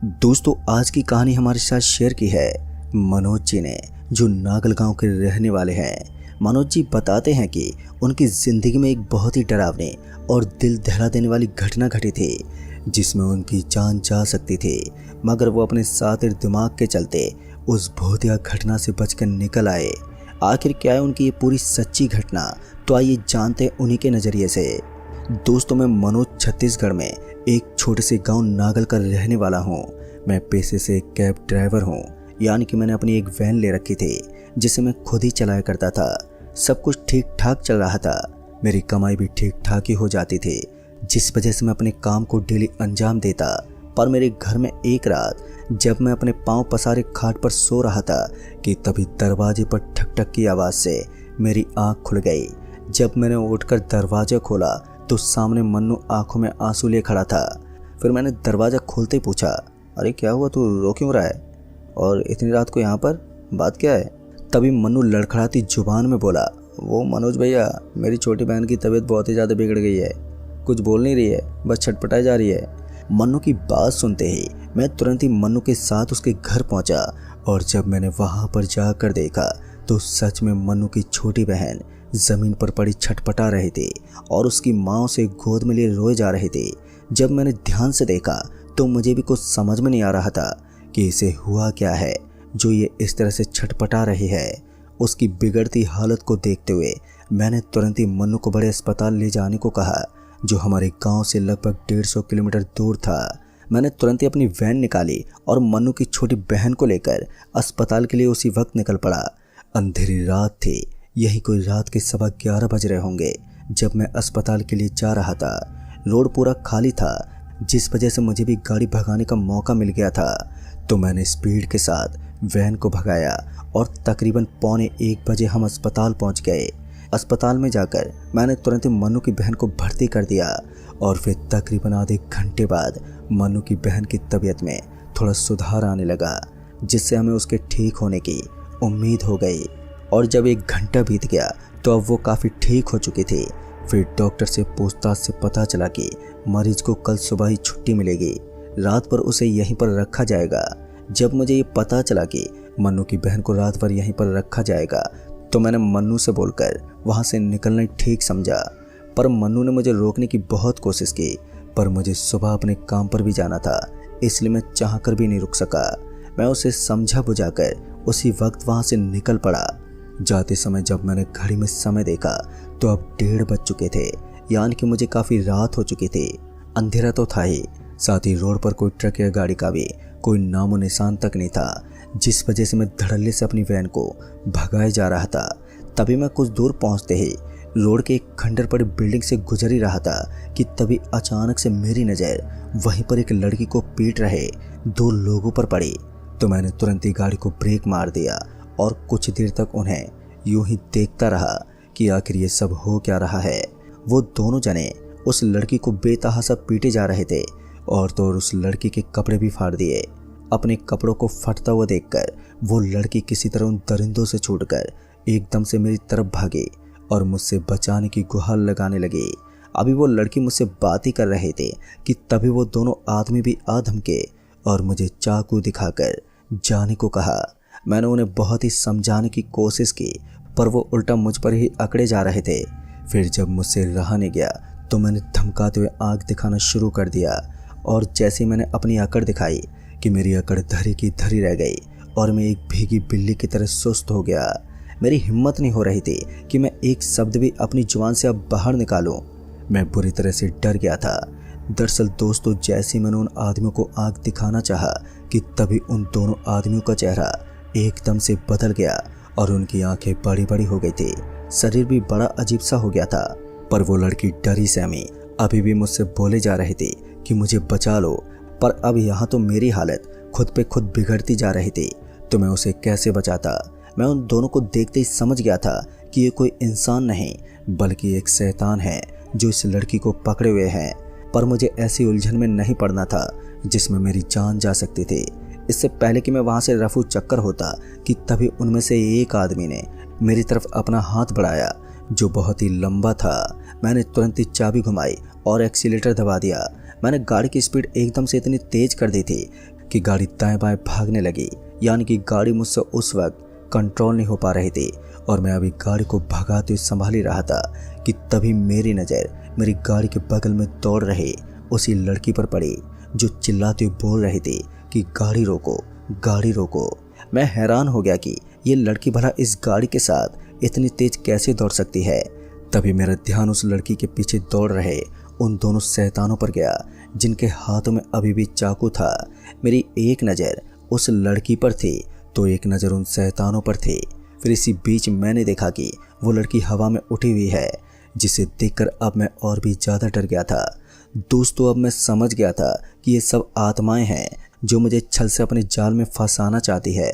दोस्तों, आज की कहानी हमारे साथ शेयर की है मनोज जी ने, जो नागल गांव के रहने वाले हैं। मनोज जी बताते हैं कि उनकी ज़िंदगी में एक बहुत ही डरावनी और दिल दहला देने वाली घटना घटी थी, जिसमें उनकी जान जा सकती थी, मगर वो अपने सातिर दिमाग के चलते उस भौतिक घटना से बचकर निकल आए। आखिर क्या है उनकी ये पूरी सच्ची घटना, तो आइए जानते हैं उन्हीं के नज़रिए से। दोस्तों, मैं मनोज छत्तीसगढ़ में एक छोटे से गांव नागल का रहने वाला हूं। मैं पेशे से एक कैब ड्राइवर हूं, यानी कि मैंने अपनी एक वैन ले रखी थी जिसे मैं खुद ही चलाया करता था। सब कुछ ठीक ठाक चल रहा था, मेरी कमाई भी ठीक ठाक ही हो जाती थी, जिस वजह से मैं अपने काम को डेली अंजाम देता। पर मेरे घर में एक रात जब मैं अपने पांव पसारे खाट पर सो रहा था कि तभी दरवाजे पर ठक ठक की आवाज़ से मेरी आँख खुल गई। जब मैंने उठकर दरवाजा खोला तो सामने मन्नू आंखों में आंसू लिए खड़ा था। फिर मैंने दरवाज़ा खोलते ही पूछा, अरे क्या हुआ, तू रो क्यों रहा है और इतनी रात को यहाँ पर, बात क्या है? तभी मन्नू लड़खड़ाती जुबान में बोला, वो मनोज भैया, मेरी छोटी बहन की तबीयत बहुत ही ज़्यादा बिगड़ गई है, कुछ बोल नहीं रही है, बस छटपटाई जा रही है। मन्नू की बात सुनते ही मैं तुरंत ही मन्नू के साथ उसके घर पहुँचा, और जब मैंने वहाँ पर जाकर देखा तो सच में मन्नू की छोटी बहन ज़मीन पर पड़ी छटपटा रही थी और उसकी माँ उसे गोद में लिए रोए जा रही थी। जब मैंने ध्यान से देखा तो मुझे भी कुछ समझ में नहीं आ रहा था कि इसे हुआ क्या है जो ये इस तरह से छटपटा रही है। उसकी बिगड़ती हालत को देखते हुए मैंने तुरंत ही मन्नू को बड़े अस्पताल ले जाने को कहा, जो हमारे गांव से लगभग 150 किलोमीटर दूर था। मैंने तुरंत ही अपनी वैन निकाली और मन्नू की छोटी बहन को लेकर अस्पताल के लिए उसी वक्त निकल पड़ा। अंधेरी रात थी, यही कोई रात के 11:15 बज रहे होंगे जब मैं अस्पताल के लिए जा रहा था। रोड पूरा खाली था, जिस वजह से मुझे भी गाड़ी भगाने का मौका मिल गया था। तो मैंने स्पीड के साथ वैन को भगाया और तकरीबन 1:45 बजे हम अस्पताल पहुंच गए। अस्पताल में जाकर मैंने तुरंत ही मन्नू की बहन को भर्ती कर दिया, और फिर तकरीबन आधे घंटे बाद मन्नू की बहन की तबीयत में थोड़ा सुधार आने लगा, जिससे हमें उसके ठीक होने की उम्मीद हो गई। और जब 1 घंटा बीत गया तो अब वो काफ़ी ठीक हो चुकी थी। फिर डॉक्टर से पूछताछ से पता चला कि मरीज को कल सुबह ही छुट्टी मिलेगी, रात भर उसे यहीं पर रखा जाएगा। जब मुझे ये पता चला कि मन्नू की बहन को रात भर यहीं पर रखा जाएगा तो मैंने मन्नू से बोलकर वहाँ से निकलना ठीक समझा। पर मन्नू ने मुझे रोकने की बहुत कोशिश की, पर मुझे सुबह अपने काम पर भी जाना था, इसलिए मैं चाहकर भी नहीं रुक सका। मैं उसे समझा बुझाकर उसी वक्त वहाँ से निकल पड़ा। जाते समय जब मैंने घड़ी में समय देखा तो अब 1:30 बज चुके थे, यानी कि मुझे काफ़ी रात हो चुकी थी। अंधेरा तो था ही, साथ ही रोड पर कोई ट्रक या गाड़ी का भी कोई नामो निशान तक नहीं था, जिस वजह से मैं धड़ल्ले से अपनी वैन को भगाए जा रहा था। तभी मैं कुछ दूर पहुंचते ही रोड के एक खंडर पड़ी बिल्डिंग से गुजर ही रहा था कि तभी अचानक से मेरी नज़र वहीं पर एक लड़की को पीट रहे 2 लोगों पर पड़ी। तो मैंने तुरंत ही गाड़ी को ब्रेक मार दिया और कुछ देर तक उन्हें यूं ही देखता रहा कि आखिर ये सब हो क्या रहा है। वो दोनों जने उस लड़की को बेतहाशा पीटे जा रहे थे, और तो और उस लड़की के कपड़े भी फाड़ दिए। अपने कपड़ों को फटता हुआ देखकर वो लड़की किसी तरह उन दरिंदों से छूटकर एकदम से मेरी तरफ भागी और मुझसे बचाने की गुहार लगाने लगी। अभी वो लड़की मुझसे बात ही कर रहे थे कि तभी वो दोनों आदमी भी आ धमके और मुझे चाकू दिखाकर जाने को कहा। मैंने उन्हें बहुत ही समझाने की कोशिश की, पर वो उल्टा मुझ पर ही अकड़े जा रहे थे। फिर जब मुझसे रहा नहीं गया तो मैंने धमकाते हुए आंख दिखाना शुरू कर दिया, और जैसे मैंने अपनी अकड़ दिखाई कि मेरी अकड़ धरी की धरी रह गई और मैं एक भीगी बिल्ली की तरह सुस्त हो गया। मेरी हिम्मत नहीं हो रही थी कि मैं एक शब्द भी अपनी जुबान से अब बाहर निकालूं। मैं बुरी तरह से डर गया था। दरअसल दोस्तों, जैसे मैंने उन आदमियों को आंख दिखाना चाहा कि तभी उन दोनों आदमियों का चेहरा एकदम से बदल गया और उनकी आंखें बड़ी बड़ी हो गई थी, शरीर भी बड़ा अजीब सा हो गया था। पर वो लड़की डरी सहमी अभी भी मुझसे बोले जा रही थी कि मुझे बचा लो, पर अब यहाँ तो मेरी हालत खुद पे खुद बिगड़ती जा रही थी, तो मैं उसे कैसे बचाता। मैं उन दोनों को देखते ही समझ गया था कि ये कोई इंसान नहीं बल्कि एक शैतान है जो इस लड़की को पकड़े हुए है। पर मुझे ऐसी उलझन में नहीं पड़ना था जिसमें मेरी जान जा सकती थी। इससे पहले कि मैं वहाँ से रफू चक्कर होता कि तभी उनमें से एक आदमी ने मेरी तरफ अपना हाथ बढ़ाया, जो बहुत ही लंबा था। मैंने तुरंत ही चाबी घुमाई और एक्सीलेटर दबा दिया। मैंने गाड़ी की स्पीड एकदम से इतनी तेज कर दी थी कि गाड़ी दाएं बाएं भागने लगी, यानी कि गाड़ी मुझसे उस वक्त कंट्रोल नहीं हो पा रही थी और मैं अभी गाड़ी को भगाते हुए संभाल ही रहा था कि तभी मेरी नज़र मेरी गाड़ी के बगल में दौड़ रही उसी लड़की पर पड़ी जो चिल्लाती हुई बोल रही थी कि गाड़ी रोको, गाड़ी रोको। मैं हैरान हो गया कि ये लड़की भला इस गाड़ी के साथ इतनी तेज कैसे दौड़ सकती है। तभी मेरा ध्यान उस लड़की के पीछे दौड़ रहे उन दोनों शैतानों पर गया जिनके हाथों में अभी भी चाकू था। मेरी एक नज़र उस लड़की पर थी तो एक नज़र उन शैतानों पर थी। फिर इसी बीच मैंने देखा कि वो लड़की हवा में उठी हुई है, जिसे देखकर अब मैं और भी ज़्यादा डर गया था। दोस्तों, अब मैं समझ गया था कि ये सब आत्माएं हैं जो मुझे छल से अपने जाल में फंसाना चाहती है,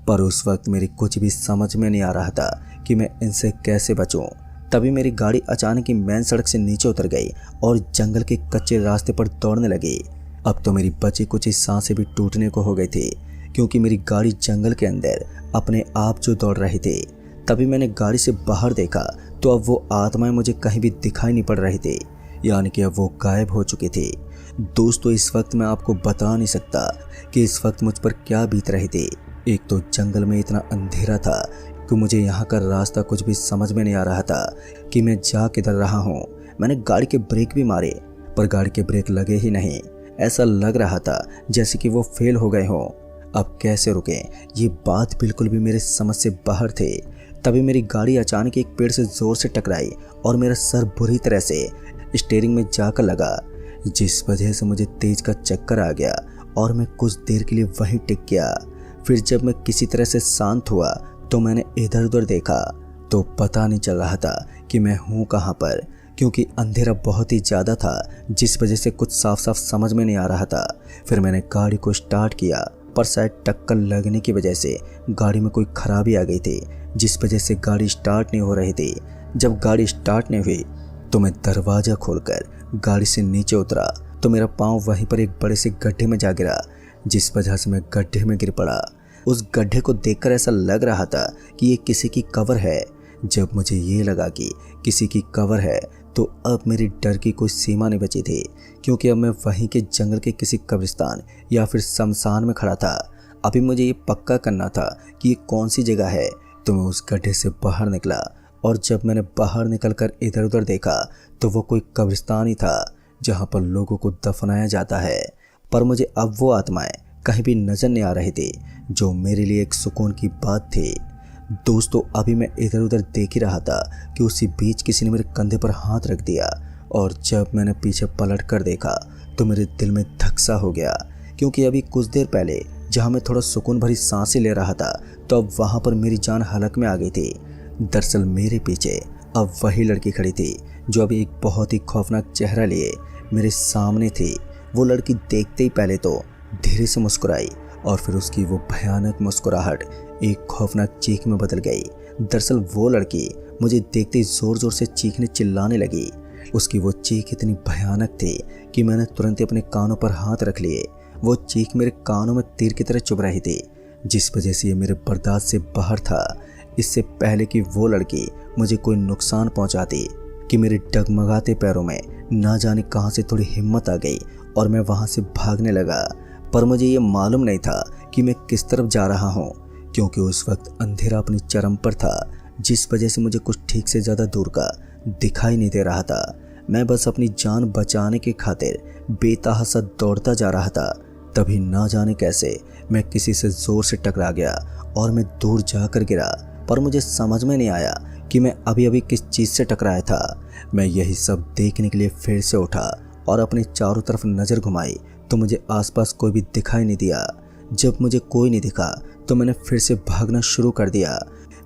पर उस वक्त मेरी कुछ भी समझ में नहीं आ रहा था कि मैं इनसे कैसे बचूं। तभी मेरी गाड़ी अचानक ही मेन सड़क से नीचे उतर गई और जंगल के कच्चे रास्ते पर दौड़ने लगी। अब तो मेरी बची कुछ सांसें भी टूटने को हो गई थी, क्योंकि मेरी गाड़ी जंगल के अंदर अपने आप जो दौड़ रही थी। तभी मैंने गाड़ी से बाहर देखा तो अब वो आत्माएं मुझे कहीं भी दिखाई नहीं पड़ रही थी, यानी कि अब वो गायब हो चुकी थी। दोस्तों, इस वक्त मैं आपको बता नहीं सकता कि इस वक्त मुझ पर क्या बीत रही थी। एक तो जंगल में इतना अंधेरा था कि मुझे यहाँ का रास्ता कुछ भी समझ में नहीं आ रहा था कि मैं जा किधर रहा हूँ। मैंने गाड़ी के ब्रेक भी मारे पर गाड़ी के ब्रेक लगे ही नहीं। ऐसा लग रहा था जैसे कि वो फेल हो गए हों। अब कैसे रुके, ये बात बिल्कुल भी मेरे समझ से बाहर थे। तभी मेरी गाड़ी अचानक एक पेड़ से जोर से टकराई और मेरा सर बुरी तरह से स्टीयरिंग में जाकर लगा, जिस वजह से मुझे तेज का चक्कर आ गया और मैं कुछ देर के लिए वहीं टिक गया। फिर जब मैं किसी तरह से शांत हुआ तो मैंने इधर उधर देखा तो पता नहीं चल रहा था कि मैं हूँ कहाँ पर, क्योंकि अंधेरा बहुत ही ज़्यादा था, जिस वजह से कुछ साफ साफ समझ में नहीं आ रहा था। फिर मैंने गाड़ी को स्टार्ट किया, पर शायद टक्कर लगने की वजह से गाड़ी में कोई खराबी आ गई थी, जिस वजह से गाड़ी स्टार्ट नहीं हो रही थी। जब गाड़ी स्टार्ट नहीं हुई तो मैं दरवाज़ा खोलकर गाड़ी से नीचे उतरा तो मेरा पाँव वहीं पर एक बड़े से गड्ढे में जा गिरा, जिस वजह से मैं गड्ढे में गिर पड़ा। उस गड्ढे को देखकर ऐसा लग रहा था कि ये किसी की कवर है। जब मुझे ये लगा कि किसी की कवर है तो अब मेरी डर की कोई सीमा नहीं बची थी, क्योंकि अब मैं वहीं के जंगल के किसी कब्रिस्तान या फिर शमशान में खड़ा था। अभी मुझे ये पक्का करना था कि ये कौन सी जगह है। तो मैं उस गड्ढे से बाहर निकला और जब मैंने बाहर निकलकर इधर उधर देखा तो वो कोई कब्रिस्तान ही था जहाँ पर लोगों को दफनाया जाता है। पर मुझे अब वो आत्माएं कहीं भी नजर नहीं आ रही थी, जो मेरे लिए एक सुकून की बात थी। दोस्तों, अभी मैं इधर उधर देख ही रहा था कि उसी बीच किसी ने मेरे कंधे पर हाथ रख दिया और जब मैंने पीछे पलट कर देखा तो मेरे दिल में धक्सा हो गया, क्योंकि अभी कुछ देर पहले जहाँ मैं थोड़ा सुकून भरी सांसें ले रहा था तो अब वहाँ पर मेरी जान हलक में आ गई थी। दरअसल मेरे पीछे अब वही लड़की खड़ी थी जो अभी एक बहुत ही खौफनाक चेहरा लिए मेरे सामने थी। वो लड़की देखते ही पहले तो धीरे से मुस्कुराई और फिर उसकी वो भयानक मुस्कुराहट एक खौफनाक चीख में बदल गई। दरअसल वो लड़की मुझे देखते ही जोर जोर से चीखने चिल्लाने लगी। उसकी वो चीख इतनी भयानक थी कि मैंने तुरंत ही अपने कानों पर हाथ रख लिए। वो चीख मेरे कानों में तीर की तरह चुभ रही थी, जिस वजह से ये मेरे बर्दाश्त से बाहर था। इससे पहले कि वो लड़की मुझे कोई नुकसान पहुंचाती कि मेरे डगमगाते पैरों में ना जाने कहां से थोड़ी हिम्मत आ गई और मैं वहां से भागने लगा। पर मुझे ये मालूम नहीं था कि मैं किस तरफ जा रहा हूँ, क्योंकि उस वक्त अंधेरा अपनी चरम पर था, जिस वजह से मुझे कुछ ठीक से ज़्यादा दूर का दिखाई नहीं दे रहा था। मैं बस अपनी जान बचाने की खातिर बेतहासा दौड़ता जा रहा था। तभी ना जाने कैसे मैं किसी से ज़ोर से टकरा गया और मैं दूर जाकर गिरा, पर मुझे समझ में नहीं आया कि मैं अभी अभी किस चीज़ से टकराया था। मैं यही सब देखने के लिए फिर से उठा और अपने चारों तरफ नज़र घुमाई तो मुझे आसपास कोई भी दिखाई नहीं दिया। जब मुझे कोई नहीं दिखा तो मैंने फिर से भागना शुरू कर दिया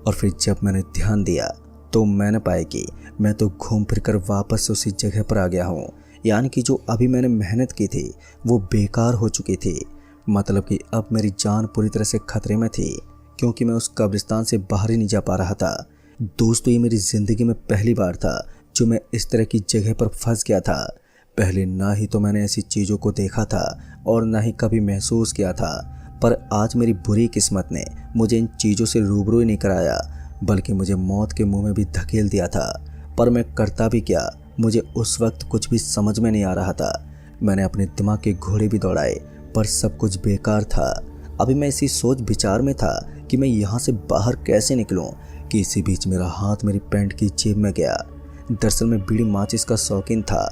और फिर जब मैंने ध्यान दिया तो मैंने पाया कि मैं तो घूम फिर कर वापस उसी जगह पर आ गया हूँ, यानी कि जो अभी मैंने मेहनत की थी वो बेकार हो चुकी थी। मतलब कि अब मेरी जान पूरी तरह से खतरे में थी, क्योंकि मैं उस कब्रिस्तान से बाहर ही नहीं जा पा रहा था। दोस्तों, ये मेरी ज़िंदगी में पहली बार था जो मैं इस तरह की जगह पर फंस गया था। पहले ना ही तो मैंने ऐसी चीज़ों को देखा था और ना ही कभी महसूस किया था, पर आज मेरी बुरी किस्मत ने मुझे इन चीज़ों से रूबरू ही नहीं कराया, बल्कि मुझे मौत के मुंह में भी धकेल दिया था। पर मैं करता भी क्या, मुझे उस वक्त कुछ भी समझ में नहीं आ रहा था। मैंने अपने दिमाग के घोड़े भी दौड़ाए, पर सब कुछ बेकार था। अभी मैं इसी सोच विचार में था कि मैं यहाँ से बाहर कैसे निकलूं कि इसी बीच मेरा हाथ मेरी पैंट की जेब में गया। दरअसल मैं बीड़ी माचिस का शौकीन था,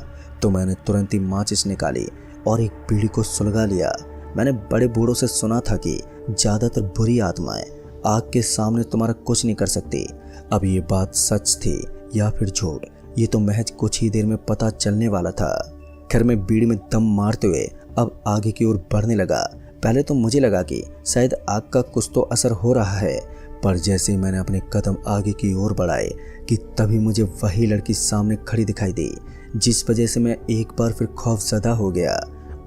तो मैंने तुरंत ही माचिस निकाली और एक बीड़ी को सुलगा लिया। मैंने बड़े बूढ़ों से सुना था कि ज़्यादातर बुरी आत्माएं आग के सामने तुम्हारा कुछ नहीं कर सकती। अब ये बात सच थी या फिर झूठ, ये तो महज कुछ ही देर में पता चलने वाला था। खैर मैं बीड़ी में दम मारते हुए अब आगे की ओर बढ़ने लगा। पहले तो मुझे लगा कि शायद आग का कुछ तो असर हो रहा है, पर जैसे ही मैंने अपने कदम आगे की ओर बढ़ाए कि तभी मुझे वही लड़की सामने खड़ी दिखाई दी, जिस वजह से मैं एक बार फिर खौफजदा हो गया।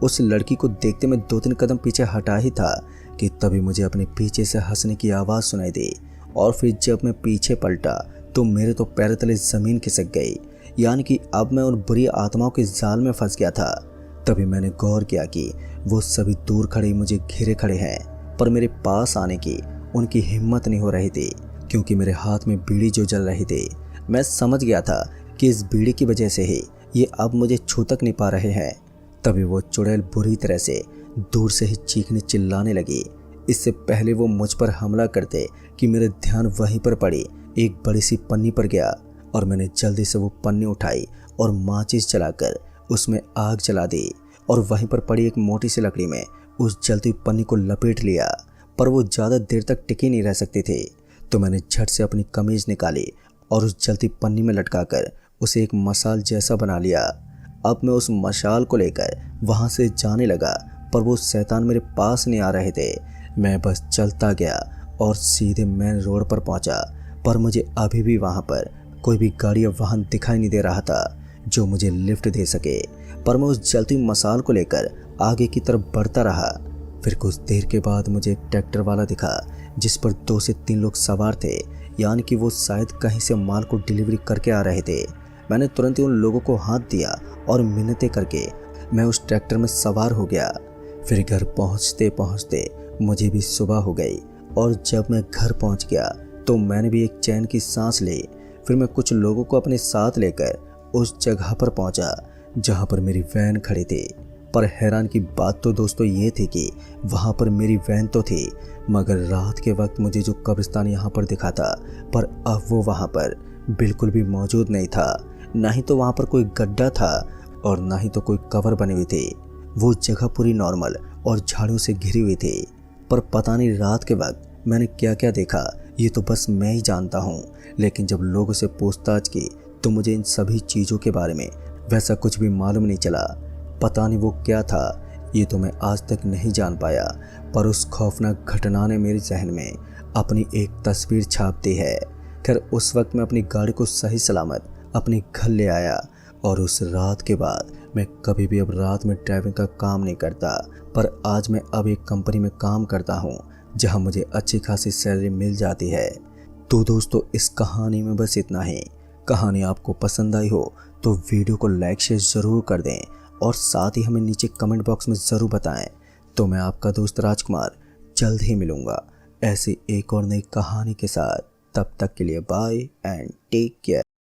उस लड़की को देखते मैं 2-3 कदम पीछे हटा ही था कि तभी मुझे अपने पीछे से हंसने की आवाज़ सुनाई दी। और फिर जब मैं पीछे पलटा तो मेरे तो पैर तले ज़मीन खिसक गई, यानी कि अब मैं उन बुरी आत्माओं के जाल में फंस गया था। तभी मैंने गौर किया कि वो सभी दूर खड़े मुझे घेरे खड़े हैं, पर मेरे पास आने की उनकी हिम्मत नहीं हो रही थी, क्योंकि मेरे हाथ में बीड़ी जो जल रही थी। मैं समझ गया था कि इस बीड़ी की वजह से ही ये अब मुझे छू तक नहीं पा रहे हैं। तभी वो चुड़ैल बुरी तरह से दूर से ही चीखने चिल्लाने लगी। इससे पहले वो मुझ पर हमला करते कि मेरा ध्यान वहीं पर पड़ी एक बड़ी सी पन्नी पर गया, और मैंने जल्दी से वो पन्नी उठाई और माचिस जलाकर उसमें आग जला दी और वहीं पर पड़ी एक मोटी सी लकड़ी में उस जलती हुई पन्नी को लपेट लिया। पर वो ज़्यादा देर तक टिकी नहीं रह सकती थी, तो मैंने झट से अपनी कमीज निकाली और उस जलती पन्नी में लटकाकर उसे एक मशाल जैसा बना लिया। अब मैं उस मशाल को लेकर वहाँ से जाने लगा, पर वो शैतान मेरे पास नहीं आ रहे थे। मैं बस चलता गया और सीधे मेन रोड पर पहुँचा, पर मुझे अभी भी वहाँ पर कोई भी गाड़ी या वाहन दिखाई नहीं दे रहा था जो मुझे लिफ्ट दे सके। पर मैं उस जलती हुई मशाल को लेकर आगे की तरफ बढ़ता रहा। फिर कुछ देर के बाद मुझे एक ट्रैक्टर वाला दिखा, जिस पर 2 से 3 लोग सवार थे, यानी कि वो शायद कहीं से माल को डिलीवरी करके आ रहे थे। मैंने तुरंत ही उन लोगों को हाथ दिया और मिन्नतें करके मैं उस ट्रैक्टर में सवार हो गया। फिर घर पहुँचते पहुँचते मुझे भी सुबह हो गई, और जब मैं घर पहुँच गया तो मैंने भी एक चैन की सांस ली। फिर मैं कुछ लोगों को अपने साथ लेकर उस जगह पर पहुंचा जहां पर मेरी वैन खड़ी थी। पर हैरान की बात तो दोस्तों ये थी कि वहां पर मेरी वैन तो थी, मगर रात के वक्त मुझे जो कब्रिस्तान यहां पर दिखा था, पर अब वो वहां पर बिल्कुल भी मौजूद नहीं था। ना ही तो वहां पर कोई गड्ढा था और ना ही तो कोई कवर बनी हुई थी। वो जगह पूरी नॉर्मल और झाड़ियों से घिरी हुई थी। पर पता नहीं रात के वक्त मैंने क्या क्या देखा, ये तो बस मैं ही जानता हूँ। लेकिन जब लोगों से पूछताछ की तो मुझे इन सभी चीज़ों के बारे में वैसा कुछ भी मालूम नहीं चला। पता नहीं वो क्या था, ये तो मैं आज तक नहीं जान पाया। पर उस खौफनाक घटना ने मेरे जहन में अपनी एक तस्वीर छाप दी है। खैर उस वक्त मैं अपनी गाड़ी को सही सलामत अपने घर ले आया, और उस रात के बाद मैं कभी भी अब रात में ड्राइविंग का काम नहीं करता। पर आज मैं अब एक कंपनी में काम करता हूँ जहाँ मुझे अच्छी खासी सैलरी मिल जाती है। तो दोस्तों इस कहानी में बस इतना ही। कहानी आपको पसंद आई हो तो वीडियो को लाइक शेयर ज़रूर कर दें, और साथ ही हमें नीचे कमेंट बॉक्स में ज़रूर बताएं। तो मैं आपका दोस्त राजकुमार जल्द ही मिलूँगा ऐसी एक और नई कहानी के साथ। तब तक के लिए बाय एंड टेक केयर।